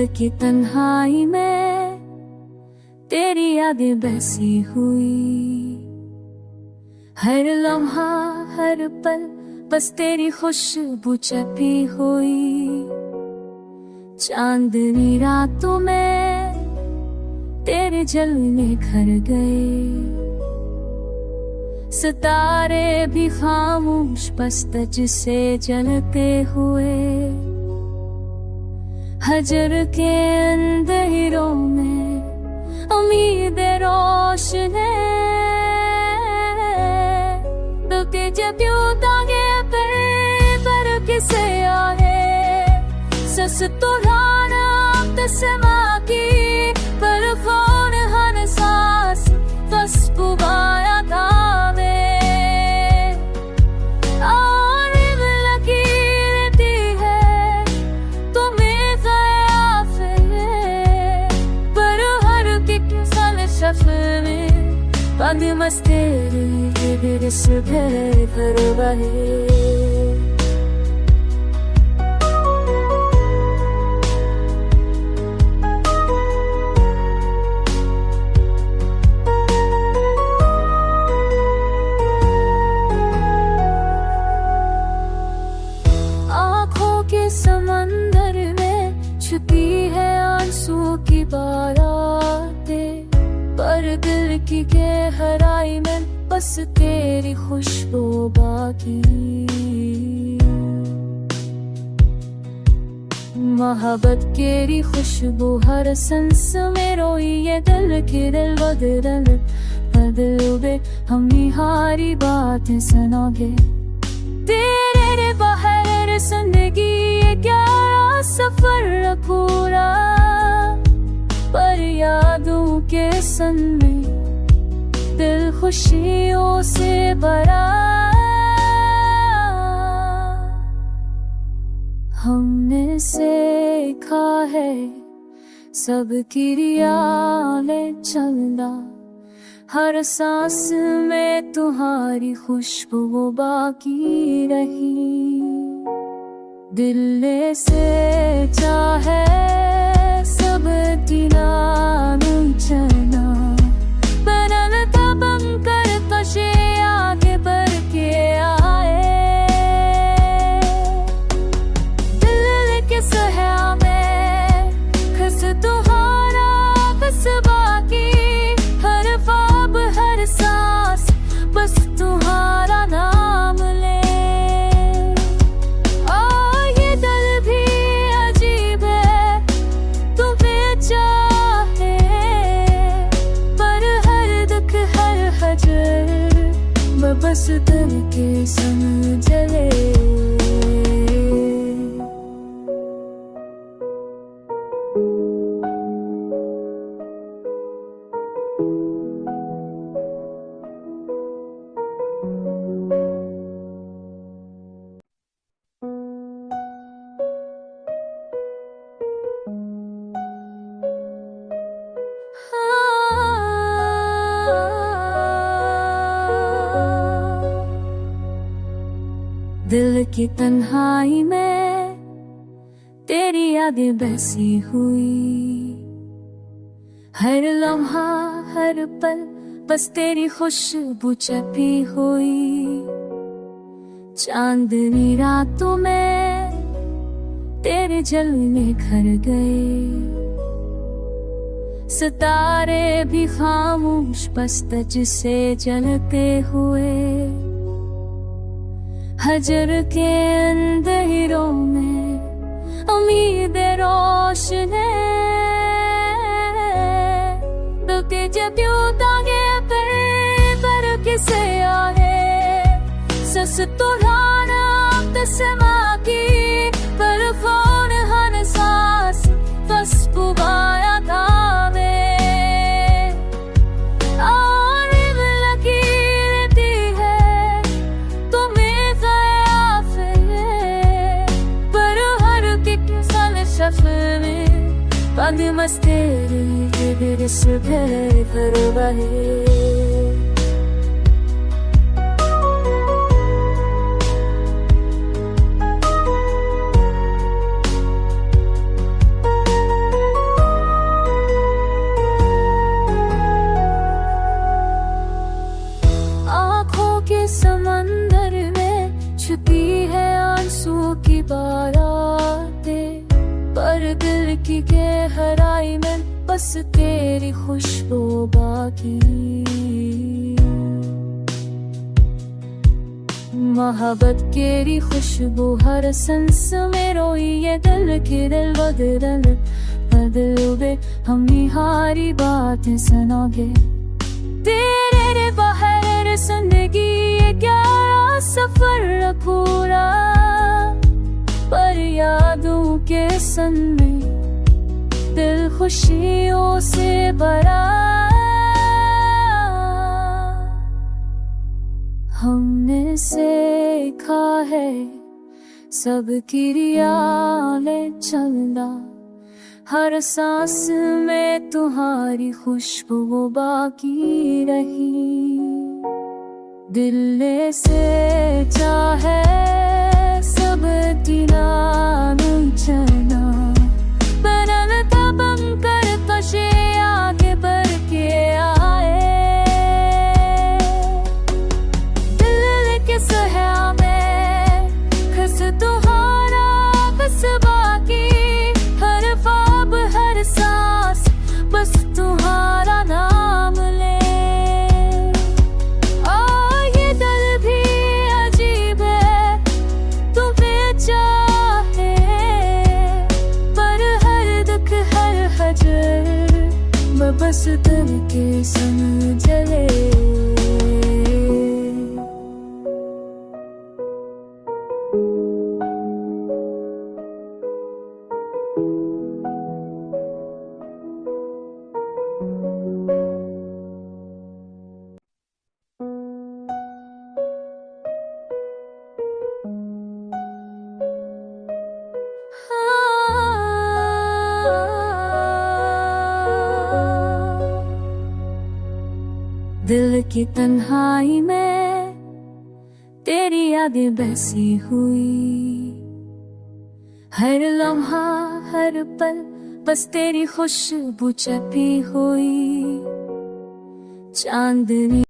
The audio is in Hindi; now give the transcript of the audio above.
की तन्हाई में तेरी यादें बसी हुई, हर लम्हा हर पल बस तेरी खुशबू छपी हुई। चांदनी रातों में तेरे जलने घर गए, सितारे भी खामोश बस तुझ से जलते हुए। हजर के अंधेरों में उम्मीद रोशन दुखे जब तागे पर किसे आहे सस तुराना तस्मा की पर कौन हर सांस बस पुबाया गावे आरिब लकीरती है तुम्हें गया फिर पर हर किसान सफर में बंद मस्तेरी दिरस भरे भर बहे। समंदर में छुपी है आंसू की बारातें, पर दिल की गहराई में बस तेरी खुशबू बाकी। मोहब्बत केरी खुशबू हर सांस में रोई ये दिल की दिल बदलोगे हम निहारी बातें सुनोगे तेरे बाहर जिंदगी क्या सफर पूरा, पर यादों के संग में दिल खुशियों से भरा। हमने सीखा है सबकी रियालें चलना, हर सांस में तुम्हारी खुशबू बाकी रही। दिल से चाहे सब दिलान चलना, बनता बनकर तुझे आगे बढ़ के आए। दिल के सहया में खस तुम्हारा बस बाकी, हर ख्वाब हर सांस बस तुम्हारा नाम ले। बस दिल के संग जले। दिल की तन्हाई में तेरी यादें बसी हुई, हर लम्हा हर पल बस तेरी खुशबू छपी हुई। चांदनी रातों में तेरे जलने घर गए, सितारे भी खामोश बस तुझ से जलते हुए। हजर के अंधेरों में उम्मीद रोशन दुखे जब तागे पर किसे आहे सस तुराना तस्मा की पर कौन हर सांस बस पुबाया गावे आरिब लकीरती है तुम्हें गया फिर पर हर किसान सफर में बंद मस्तेरी दिरस भरे भर बहे। जिंदगी के हराई में बस तेरी खुशबू बाकी। मोहब्बत केरी खुशबू हर सांस में रोई ये दिल की दिल बदलोगे हम निहारी बातें सुनोगे। तेरे बाहर जिंदगी ये क्या सफर पूरा, पर यादों के संग में दिल खुशियों से भरा। हमने सीखा है सबकी रियाले चलना, हर सांस में तुम्हारी खुशबू बाकी रही। दिल ने से चाहे सब दिनान चलना, बनता बनकर तुझे आगे बढ़ के आए। दिल के सहया में खस तुम्हारा बस बाकी, हर ख्वाब हर सांस बस तुम्हारा नाम ले। ये दिल भी अजीब है तुम्हें चाहे, पर हर दुख हर हजर बस दिल के संग जले। दिल की तन्हाई में तेरी यादें बसी हुई, हर लम्हा हर पल बस तेरी खुशबू छपी हुई। चांदनी